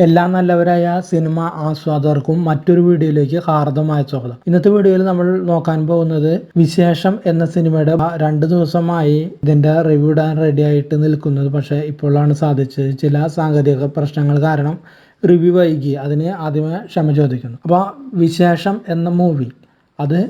എല്ലാ നല്ലവരായ സിനിമ ആസ്വാദകർക്കും മറ്റൊരു വീഡിയോയിലേക്ക് ഹാർദമായ സ്വാഗതം. ഇന്നത്തെ വീഡിയോയിൽ നമ്മൾ നോക്കാൻ പോകുന്നത് വിശേഷം എന്ന സിനിമയുടെ 2 ദിവസമായി ഇതിന്റെ റിവ്യൂ ഇടാൻ റെഡി ആയിട്ട് നിൽക്കുന്നത്. പക്ഷേ ഇപ്പോഴാണ് സാധിച്ചത്. ചില സാങ്കേതിക പ്രശ്നങ്ങൾ കാരണം റിവ്യൂ വൈകി. അതിന് ആദ്യമേ ക്ഷമ ചോദിക്കുന്നു. അപ്പോൾ വിശേഷം എന്ന മൂവി അത്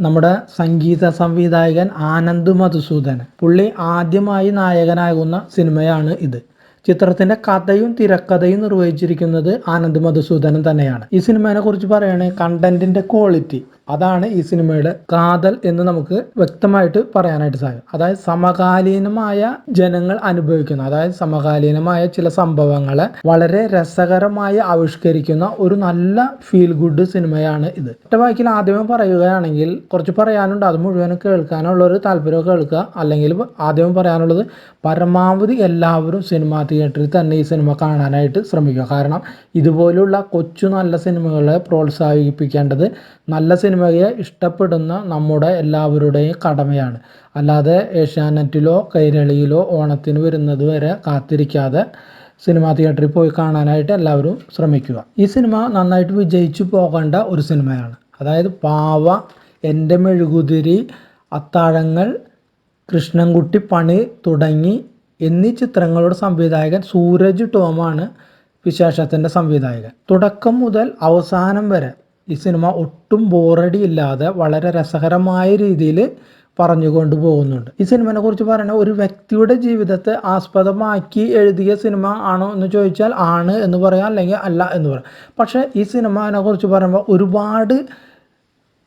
നമ്മുടെ സംഗീത സംവിധായകൻ ആനന്ദ് മധുസൂദനൻ പുള്ളി ആദ്യമായി നായകനാകുന്ന സിനിമയാണ് ഇത്. ചിത്രത്തിന്റെ കഥയും തിരക്കഥയും നിർവഹിച്ചിരിക്കുന്നത് ആനന്ദ് മധുസൂദനൻ തന്നെയാണ്. ഈ സിനിമയെ കുറിച്ച് പറയുകയാണെങ്കിൽ കണ്ടന്റിന്റെ ക്വാളിറ്റി അതാണ് ഈ സിനിമയുടെ കാതൽ എന്ന് നമുക്ക് വ്യക്തമായിട്ട് പറയാനായിട്ട് സാധിക്കും. അതായത് സമകാലീനമായ ജനങ്ങൾ അനുഭവിക്കുന്ന, അതായത് സമകാലീനമായ ചില സംഭവങ്ങളെ വളരെ രസകരമായി ആവിഷ്കരിക്കുന്ന ഒരു നല്ല ഫീൽ ഗുഡ് സിനിമയാണ് ഇത്. ഒറ്റ വാക്കിൽ ആദ്യമേ പറയുകയാണെങ്കിൽ കുറച്ച് പറയാനുണ്ട്, അത് മുഴുവനും കേൾക്കാനുള്ള ഒരു താല്പര്യം കേൾക്കുക. അല്ലെങ്കിൽ ആദ്യമേ പറയാനുള്ളത് പരമാവധി എല്ലാവരും സിനിമാ തിയേറ്ററിൽ തന്നെ ഈ സിനിമ കാണാനായിട്ട് ശ്രമിക്കുക. കാരണം ഇതുപോലുള്ള കൊച്ചു നല്ല സിനിമകളെ പ്രോത്സാഹിപ്പിക്കേണ്ടത് നല്ല സിനിമയെ ഇഷ്ടപ്പെടുന്ന നമ്മുടെ എല്ലാവരുടെയും കടമയാണ്. അല്ലാതെ ഏഷ്യാനെറ്റിലോ കൈരളിയിലോ ഓണത്തിന് വരുന്നത് വരെ കാത്തിരിക്കാതെ സിനിമാ തിയേറ്ററിൽ പോയി കാണാനായിട്ട് എല്ലാവരും ശ്രമിക്കുക. ഈ സിനിമ നന്നായിട്ട് വിജയിച്ചു പോകേണ്ട ഒരു സിനിമയാണ്. അതായത് പാവ, എൻ്റെ മെഴുകുതിരി, അത്താഴങ്ങൾ, കൃഷ്ണൻകുട്ടി പണി തുടങ്ങി എന്നീ ചിത്രങ്ങളുടെ സംവിധായകൻ സൂരജ് ടോമാണ് വിശേഷത്തിൻ്റെ സംവിധായകൻ. തുടക്കം മുതൽ അവസാനം വരെ ഈ സിനിമ ഒട്ടും ബോറടി ഇല്ലാതെ വളരെ രസകരമായ രീതിയിൽ പറഞ്ഞുകൊണ്ട് പോകുന്നുണ്ട്. ഈ സിനിമയെ കുറിച്ച് പറയുന്നത് ഒരു വ്യക്തിയുടെ ജീവിതത്തെ ആസ്പദമാക്കി എഴുതിയ സിനിമ ആണോ എന്ന് ചോദിച്ചാൽ ആണ് എന്ന് പറയാം, അല്ലെങ്കിൽ അല്ല എന്ന് പറയാം. പക്ഷേ ഈ സിനിമയെ കുറിച്ച് പറയുമ്പോൾ ഒരുപാട്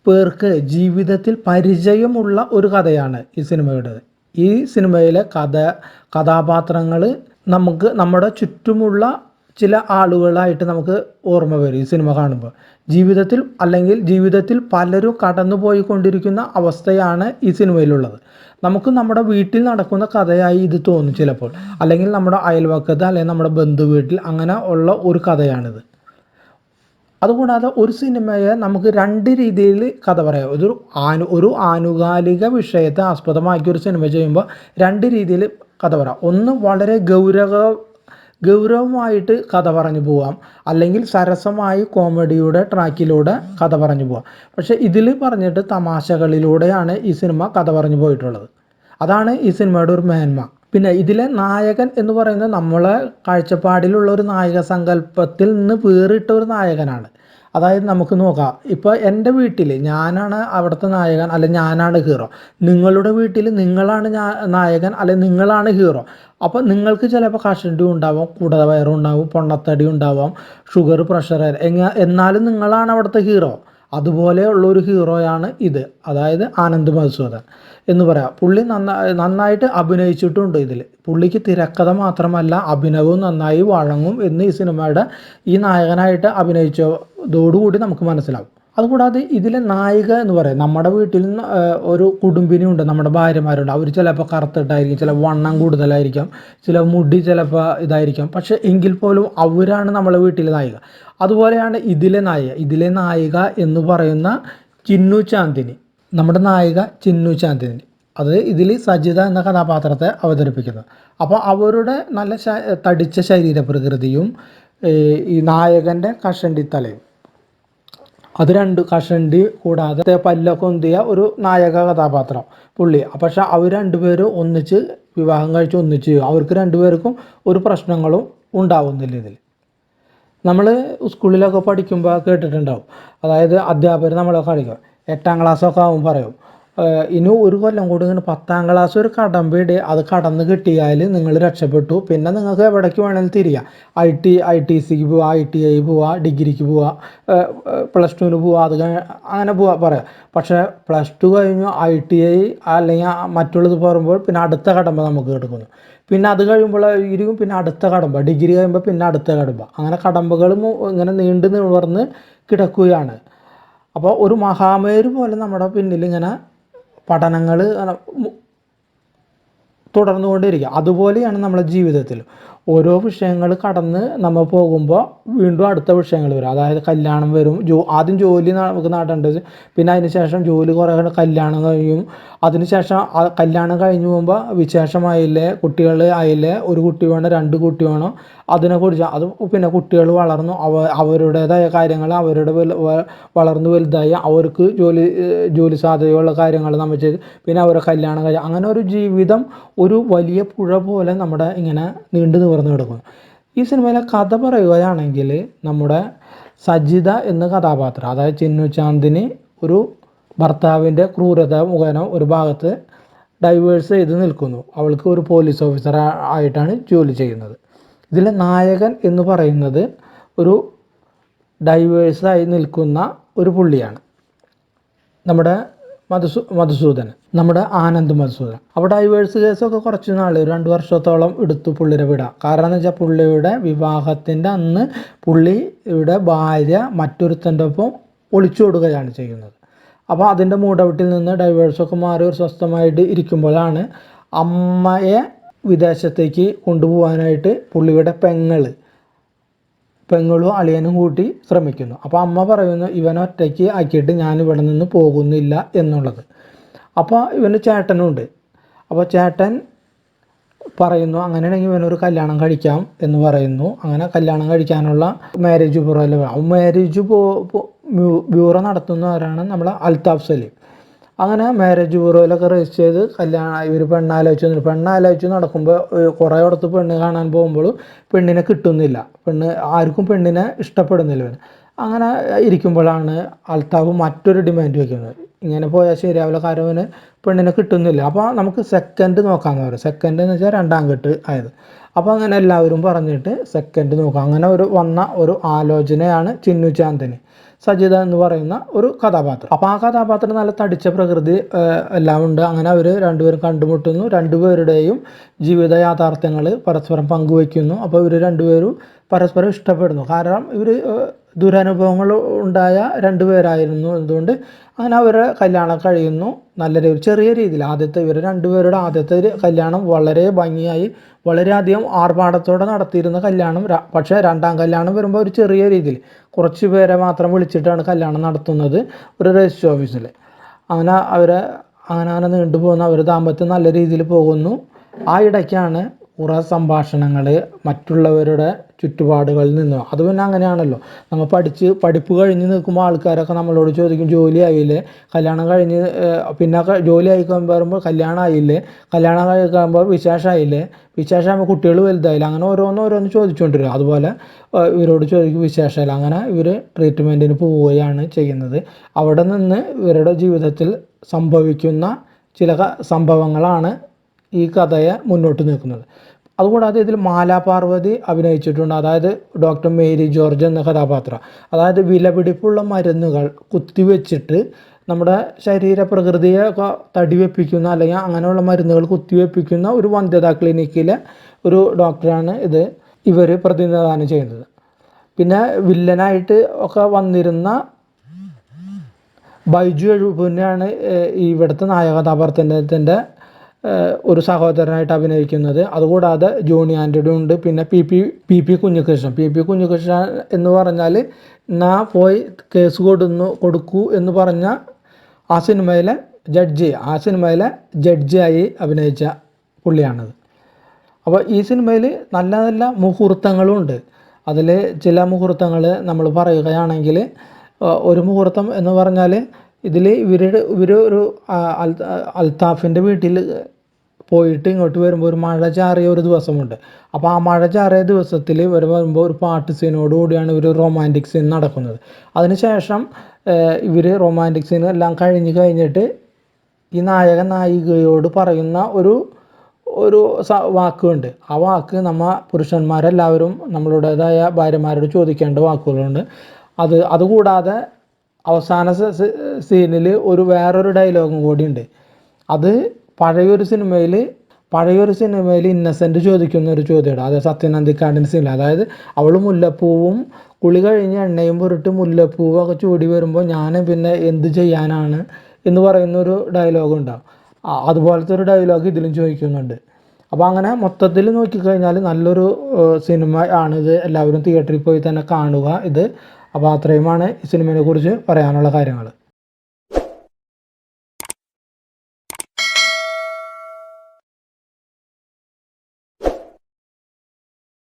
പേർക്ക് ജീവിതത്തിൽ പരിചയമുള്ള ഒരു കഥയാണ് ഈ സിനിമയുടേത്. ഈ സിനിമയിലെ കഥാപാത്രങ്ങൾ നമുക്ക് നമ്മുടെ ചുറ്റുമുള്ള ചില ആളുകളായിട്ട് നമുക്ക് ഓർമ്മ വരും. ഈ സിനിമ കാണുമ്പോൾ ജീവിതത്തിൽ പലരും കടന്നു പോയിക്കൊണ്ടിരിക്കുന്ന അവസ്ഥയാണ് ഈ സിനിമയിലുള്ളത്. നമുക്ക് നമ്മുടെ വീട്ടിൽ നടക്കുന്ന കഥയായി ഇത് തോന്നും ചിലപ്പോൾ, അല്ലെങ്കിൽ നമ്മുടെ അയൽവക്കത്ത് അല്ലെങ്കിൽ നമ്മുടെ ബന്ധു വീട്ടിൽ അങ്ങനെ ഉള്ള ഒരു കഥയാണിത്. അതുകൂടാതെ ഒരു സിനിമയെ നമുക്ക് 2 രീതിയിൽ കഥ പറയാം. ഒരു ആനുകാലിക വിഷയത്തെ ആസ്പദമാക്കി ഒരു സിനിമ ചെയ്യുമ്പോൾ 2 രീതിയിൽ കഥ പറയാം. ഒന്ന് വളരെ ഗൗരവമായിട്ട് കഥ പറഞ്ഞു പോവാം, അല്ലെങ്കിൽ സരസമായി കോമഡിയുടെ ട്രാക്കിലൂടെ കഥ പറഞ്ഞു പോവാം. പക്ഷേ ഇതിൽ പറഞ്ഞിട്ട് തമാശകളിലൂടെയാണ് ഈ സിനിമ കഥ പറഞ്ഞു പോയിട്ടുള്ളത്. അതാണ് ഈ സിനിമയുടെ ഒരു മേന്മ. പിന്നെ ഇതിലെ നായകൻ എന്ന് പറയുന്നത് നമ്മളെ കാഴ്ചപ്പാടിലുള്ള ഒരു നായക സങ്കല്പത്തിൽ നിന്ന് വേറിട്ട ഒരു നായകനാണ്. അതായത് നമുക്ക് നോക്കാം, ഇപ്പോൾ എൻ്റെ വീട്ടിൽ ഞാനാണ് അവിടുത്തെ നായകൻ, അല്ലെങ്കിൽ ഞാനാണ് ഹീറോ. നിങ്ങളുടെ വീട്ടിൽ നിങ്ങളാണ് നായകൻ, അല്ലെങ്കിൽ നിങ്ങളാണ് ഹീറോ. അപ്പോൾ നിങ്ങൾക്ക് ചിലപ്പോൾ കഷണ്ടി ഉണ്ടാവാം, കൂടാതെ വയറുണ്ടാവും, പൊണ്ണത്തടി ഉണ്ടാവാം, ഷുഗർ, പ്രഷർ, എന്നാലും നിങ്ങളാണ് അവിടുത്തെ ഹീറോ. അതുപോലെയുള്ളൊരു ഹീറോയാണ് ഇത്. അതായത് ആനന്ദ് മധുസൂദൻ എന്ന് പറയാം. പുള്ളി നന്നായിട്ട് അഭിനയിച്ചിട്ടുണ്ട് ഇതിൽ. പുള്ളിക്ക് തിരക്കഥ മാത്രമല്ല അഭിനയവും നന്നായി വഴങ്ങും എന്ന് ഈ സിനിമയുടെ ഈ നായകനായിട്ട് അഭിനയിച്ചതോടുകൂടി നമുക്ക് മനസ്സിലാവും. അതുകൂടാതെ ഇതിലെ നായിക എന്ന് പറയാം, നമ്മുടെ വീട്ടിൽ നിന്ന് ഒരു കുടുംബിനി ഉണ്ട്, നമ്മുടെ ഭാര്യമാരുണ്ട്. അവർ ചിലപ്പോൾ കറുത്തിട്ടായിരിക്കും, ചില വണ്ണം കൂടുതലായിരിക്കാം, ചില മുടി ചിലപ്പോൾ ഇതായിരിക്കാം. പക്ഷേ എങ്കിൽ പോലും അവരാണ് നമ്മളെ വീട്ടിലെ നായിക. അതുപോലെയാണ് ഇതിലെ നായിക എന്ന് പറയുന്ന ചിന്നു ചാന്ദിനി, നമ്മുടെ നായിക ചിന്നു ചാന്ദിനി. അത് ഇതിൽ സജിത എന്ന കഥാപാത്രത്തെ അവതരിപ്പിക്കുന്നത്. അപ്പോൾ അവരുടെ നല്ല തടിച്ച ശരീരപ്രകൃതിയും ഈ നായകൻ്റെ കഷണ്ടിത്തലയും, അത് 2 കഷണ്ടി കൂടാതെ പല്ലൊക്കെ ഒന്തിയ ഒരു നായക കഥാപാത്രം പുള്ളി. പക്ഷെ അവർ 2 പേരും ഒന്നിച്ച് വിവാഹം കഴിച്ച് ഒന്നിച്ച് ചെയ്യും. അവർക്ക് 2 പേർക്കും ഒരു പ്രശ്നങ്ങളും ഉണ്ടാവുന്നില്ല. ഇതിൽ നമ്മൾ സ്കൂളിലൊക്കെ പഠിക്കുമ്പോൾ കേട്ടിട്ടുണ്ടാവും. അതായത് അധ്യാപകർ നമ്മളൊക്കെ കളിക്കും, 8ാം ക്ലാസ്സൊക്കെ ആകുമ്പോൾ പറയും, ഇനി ഒരു കൊല്ലം കൂടി ഇങ്ങനെ 10ാം ക്ലാസ് ഒരു കടമ്പയുടെ അത് കടന്ന് കിട്ടിയാൽ നിങ്ങൾ രക്ഷപ്പെട്ടു. പിന്നെ നിങ്ങൾക്ക് എവിടേക്ക് വേണമെങ്കിലും തിരിയാം. ITCക്ക് പോവുക, ITI പോവുക, ഡിഗ്രിക്ക് പോവുക, +2 പോവുക, അത് അങ്ങനെ പറയാം. പക്ഷേ +2 കഴിഞ്ഞു ITI അല്ലെങ്കിൽ മറ്റുള്ളത് പറയുമ്പോൾ പിന്നെ അടുത്ത കടമ്പ നമുക്ക് കിടക്കുന്നു. പിന്നെ അത് കഴിയുമ്പോഴായിരിക്കും പിന്നെ അടുത്ത കടമ്പ, ഡിഗ്രി കഴിയുമ്പോൾ പിന്നെ അടുത്ത കടമ്പ. അങ്ങനെ കടമ്പകളും ഇങ്ങനെ നീണ്ടു നിവർന്ന് കിടക്കുകയാണ്. അപ്പോൾ ഒരു മഹാമേരു പോലെ നമ്മുടെ പിന്നിൽ ഇങ്ങനെ പഠനങ്ങൾ തുടർന്നുകൊണ്ടിരിക്കുക. അതുപോലെയാണ് നമ്മുടെ ജീവിതത്തിൽ ഓരോ വിഷയങ്ങൾ കടന്ന് നമ്മൾ പോകുമ്പോൾ വീണ്ടും അടുത്ത വിഷയങ്ങൾ വരും. അതായത് കല്യാണം വരും, ആദ്യം ജോലി നമുക്ക് നടേണ്ടത്, പിന്നെ അതിന് ശേഷം ജോലി കുറേ കല്യാണം കഴിയും, അതിനുശേഷം കല്യാണം കഴിഞ്ഞ് പോകുമ്പോൾ വിശേഷമായില്ലേ, കുട്ടികൾ ആയില്ലേ, ഒരു കുട്ടി വേണം, രണ്ട് കുട്ടി വേണം, അതിനെക്കുറിച്ച് അത് പിന്നെ കുട്ടികൾ വളർന്നു, അവരുടേതായ കാര്യങ്ങൾ അവരുടെ വളർന്നു വലുതായി അവർക്ക് ജോലി സാധ്യതയുള്ള കാര്യങ്ങൾ നമ്മൾ ചെയ്ത് പിന്നെ അവരെ കല്യാണം കഴിയും. അങ്ങനെ ഒരു ജീവിതം ഒരു വലിയ പുഴ പോലെ നമ്മുടെ ഇങ്ങനെ നീണ്ടു നിവർന്ന് കിടക്കുന്നു. ഈ സിനിമയിലെ കഥ പറയുകയാണെങ്കിൽ നമ്മുടെ സജിത എന്ന കഥാപാത്രം, അതായത് ചിന്നുചാന്ദിനി ഒരു ഭർത്താവിൻ്റെ ക്രൂരത മുഖേന ഒരു ഭാഗത്ത് ഡൈവേഴ്സ് ചെയ്ത് നിൽക്കുന്നു. അവൾക്ക് ഒരു പോലീസ് ഓഫീസർ ആയിട്ടാണ് ജോലി ചെയ്യുന്നത്. ഇതിലെ നായകൻ എന്ന് പറയുന്നത് ഒരു ഡൈവേഴ്സായി നിൽക്കുന്ന ഒരു പുള്ളിയാണ്, നമ്മുടെ മധുസൂദൻ, നമ്മുടെ ആനന്ദ് മധുസൂദൻ. അപ്പോൾ ഡൈവേഴ്സ് കേസൊക്കെ കുറച്ച് നാൾ 2 വർഷത്തോളം എടുത്തു പുള്ളിയുടെ വിടാം. കാരണം എന്ന് വെച്ചാൽ പുള്ളിയുടെ വിവാഹത്തിൻ്റെ അന്ന് പുള്ളിയുടെ ഭാര്യ മറ്റൊരുത്തൻ്റെ ഒപ്പം ഒളിച്ചോടുകയാണ് ചെയ്യുന്നത്. അപ്പോൾ അതിൻ്റെ മൂടവിട്ടിൽ നിന്ന് ഡൈവേഴ്സൊക്കെ മാറി ഒരു സ്വസ്ഥമായിട്ട് ഇരിക്കുമ്പോഴാണ് അമ്മയെ വിദേശത്തേക്ക് കൊണ്ടുപോകാനായിട്ട് പുള്ളിയുടെ പെങ്ങളും അളിയനും കൂട്ടി ശ്രമിക്കുന്നു. അപ്പോൾ അമ്മ പറയുന്നു ഇവനൊറ്റയ്ക്ക് ആക്കിയിട്ട് ഞാൻ ഇവിടെ നിന്ന് പോകുന്നില്ല എന്നുള്ളത്. അപ്പോൾ ഇവന് ചേട്ടനുണ്ട്. അപ്പോൾ ചേട്ടൻ പറയുന്നു അങ്ങനെയാണെങ്കിൽ ഇവനൊരു കല്യാണം കഴിക്കാം എന്ന് പറയുന്നു. അങ്ങനെ കല്യാണം കഴിക്കാനുള്ള മാരേജ് ബ്യൂറോയിൽ മാരേജ് ബ്യൂറോ നടത്തുന്നവരാണ് നമ്മളെ അൽതാഫ് സലീം. അങ്ങനെ മാരേജ് ബ്യൂറോയിലൊക്കെ രജിസ്റ്റർ ചെയ്ത് ഇവർ പെണ്ണാലോചിച്ച് നടക്കുമ്പോൾ കുറേ ഇടത്ത് പെണ്ണ് കാണാൻ പോകുമ്പോൾ പെണ്ണിനെ കിട്ടുന്നില്ല, ആർക്കും പെണ്ണിനെ ഇഷ്ടപ്പെടുന്നില്ല. അങ്ങനെ ഇരിക്കുമ്പോഴാണ് അൽതാഫ് മറ്റൊരു ഡിമാൻഡ് വയ്ക്കുന്നത്, ഇങ്ങനെ പോയാൽ ശരിയാവില്ല, കാരണം പെണ്ണിനെ കിട്ടുന്നില്ല. അപ്പോൾ നമുക്ക് സെക്കൻഡ് നോക്കാമെന്ന് പറയും. സെക്കൻഡ് എന്ന് വെച്ചാൽ 2ാം കെട്ട് ആയത്. അപ്പോൾ അങ്ങനെ എല്ലാവരും പറഞ്ഞിട്ട് സെക്കൻഡ് നോക്കാം. അങ്ങനെ വന്ന ഒരു ആലോചനയാണ് ചിന്നുചാന്ദിനി, സജിത എന്ന് പറയുന്ന ഒരു കഥാപാത്രം. അപ്പോൾ ആ കഥാപാത്രം നല്ല തടിച്ച പ്രകൃതി എല്ലാം ഉണ്ട്. അങ്ങനെ അവർ രണ്ടുപേരും കണ്ടുമുട്ടുന്നു, രണ്ടുപേരുടെയും ജീവിത യാഥാർത്ഥ്യങ്ങൾ പരസ്പരം പങ്കുവയ്ക്കുന്നു. അപ്പോൾ ഇവർ രണ്ടുപേരും പരസ്പരം ഇഷ്ടപ്പെടുന്നു. കാരണം ഇവർ ദുരനുഭവങ്ങൾ ഉണ്ടായ 2 പേരായിരുന്നു. അതുകൊണ്ട് അങ്ങനെ അവരുടെ കല്യാണം കഴിയുന്നു നല്ല ചെറിയ രീതിയിൽ. ഇവർ രണ്ടുപേരുടെ ആദ്യത്തെ കല്യാണം വളരെ ഭംഗിയായി വളരെയധികം ആർഭാടത്തോടെ നടത്തിയിരുന്ന കല്യാണം. പക്ഷേ 2ാം കല്യാണം വരുമ്പോൾ ഒരു ചെറിയ രീതിയിൽ കുറച്ച് പേരെ മാത്രം വിളിച്ചിട്ടാണ് കല്യാണം നടത്തുന്നത് ഒരു രജിസ്റ്റർ ഓഫീസിൽ. അങ്ങനെ നീണ്ടുപോകുന്ന അവർ ദാമ്പത്യം നല്ല രീതിയിൽ പോകുന്നു. ആ ഇടയ്ക്കാണ് കുറേ സംഭാഷണങ്ങൾ മറ്റുള്ളവരുടെ ചുറ്റുപാടുകളിൽ നിന്ന്. അത് പിന്നെ അങ്ങനെയാണല്ലോ, നമ്മൾ പഠിപ്പ് കഴിഞ്ഞ് നിൽക്കുമ്പോൾ ആൾക്കാരൊക്കെ നമ്മളോട് ചോദിക്കും ജോലിയായില്ലേ, കല്യാണം കഴിഞ്ഞ് പിന്നെ ജോലി വരുമ്പോൾ കല്യാണം ആയില്ലേ, കല്യാണം കഴിക്കുമ്പോൾ വിശേഷമാകുമ്പോൾ കുട്ടികൾ വലുതായില്ല, അങ്ങനെ ഓരോന്ന് ചോദിച്ചുകൊണ്ടിരും. അതുപോലെ ഇവരോട് ചോദിക്കും വിശേഷമില്ല. അങ്ങനെ ഇവർ ട്രീറ്റ്മെൻറ്റിന് പോവുകയാണ് ചെയ്യുന്നത്. അവിടെ നിന്ന് ഇവരുടെ ജീവിതത്തിൽ സംഭവിക്കുന്ന ചില സംഭവങ്ങളാണ് ഈ കഥയെ മുന്നോട്ട് നിൽക്കുന്നത്. അതുകൂടാതെ ഇതിൽ മാലാപാർവതി അഭിനയിച്ചിട്ടുണ്ട്, അതായത് ഡോക്ടർ മേരി ജോർജ് എന്ന കഥാപാത്രം. അതായത് വിലപിടിപ്പുള്ള മരുന്നുകൾ കുത്തിവെച്ചിട്ട് നമ്മുടെ ശരീരപ്രകൃതിയെ തടിവെപ്പിക്കുന്ന അല്ലെങ്കിൽ അങ്ങനെയുള്ള മരുന്നുകൾ കുത്തിവെപ്പിക്കുന്ന ഒരു വന്ധ്യതാ ക്ലിനിക്കിലെ ഒരു ഡോക്ടറാണ് ഇവർ പ്രതിനിധാനം ചെയ്യുന്നത്. പിന്നെ വില്ലനായിട്ട് ഒക്കെ വന്നിരുന്ന ബൈജു എഴുപുന്നെയാണ് ഇവിടുത്തെ നായകഥാപാത്രത്തിൻ്റെ ഒരു സഹോദരനായിട്ട് അഭിനയിക്കുന്നത്. അതുകൂടാതെ ജോണി ആൻ്റണി ഉണ്ട്. പിന്നെ പി പി കുഞ്ഞികൃഷ്ണൻ എന്ന് പറഞ്ഞാൽ പോയി കേസ് കൊടുക്കൂ എന്ന് പറഞ്ഞ ആ സിനിമയിലെ ജഡ്ജിയായി അഭിനയിച്ച പുള്ളിയാണത്. അപ്പോൾ ഈ സിനിമയിൽ നല്ല നല്ല മുഹൂർത്തങ്ങളും ഉണ്ട്. അതിൽ ചില മുഹൂർത്തങ്ങൾ നമ്മൾ പറയുകയാണെങ്കിൽ, ഒരു മുഹൂർത്തം എന്ന് പറഞ്ഞാൽ ഇവർ ഒരു അൽതാഫിൻ്റെ വീട്ടിൽ പോയിട്ട് ഇങ്ങോട്ട് വരുമ്പോൾ ഒരു മഴ ചാറിയ ഒരു ദിവസമുണ്ട്. അപ്പോൾ ആ മഴ ചാറിയ ദിവസത്തിൽ ഇവർ വരുമ്പോൾ ഒരു പാട്ട് സീനോട് കൂടിയാണ് ഇവർ റൊമാൻറ്റിക് സീൻ നടക്കുന്നത്. അതിനുശേഷം ഇവർ റൊമാൻറ്റിക് സീൻ എല്ലാം കഴിഞ്ഞിട്ട് ഈ നായികയോട് പറയുന്ന ഒരു വാക്കുണ്ട്. ആ വാക്ക് പുരുഷന്മാരെല്ലാവരും നമ്മളുടേതായ ഭാര്യമാരോട് ചോദിക്കേണ്ട വാക്കുകളുണ്ട്. അതുകൂടാതെ അവസാന സീനിൽ വേറൊരു ഡയലോഗും കൂടിയുണ്ട്. അത് പഴയൊരു സിനിമയിൽ ഇന്നസെൻ്റ് ചോദിക്കുന്ന ഒരു ചോദ്യമാണ്. അതായത് സത്യനന്ദിക്കാടിൻ്റെ സീനിൽ, അതായത് അവൾ മുല്ലപ്പൂവും കുളി കഴിഞ്ഞ് എണ്ണയും പുരട്ട് മുല്ലപ്പൂവൊക്കെ ചൂടി വരുമ്പോൾ ഞാൻ പിന്നെ എന്ത് ചെയ്യാനാണ് എന്ന് പറയുന്നൊരു ഡയലോഗ് ഉണ്ടാവും. അതുപോലത്തെ ഒരു ഡയലോഗ് ഇതിലും ചോദിക്കുന്നുണ്ട്. അപ്പോൾ അങ്ങനെ മൊത്തത്തിൽ നോക്കിക്കഴിഞ്ഞാൽ നല്ലൊരു സിനിമ ആണിത്. എല്ലാവരും തിയേറ്ററിൽ പോയി തന്നെ കാണുക ഇത്. അപ്പോൾ അത്രയുമാണ് ഈ സിനിമയെ കുറിച്ച് പറയാനുള്ള കാര്യങ്ങൾ.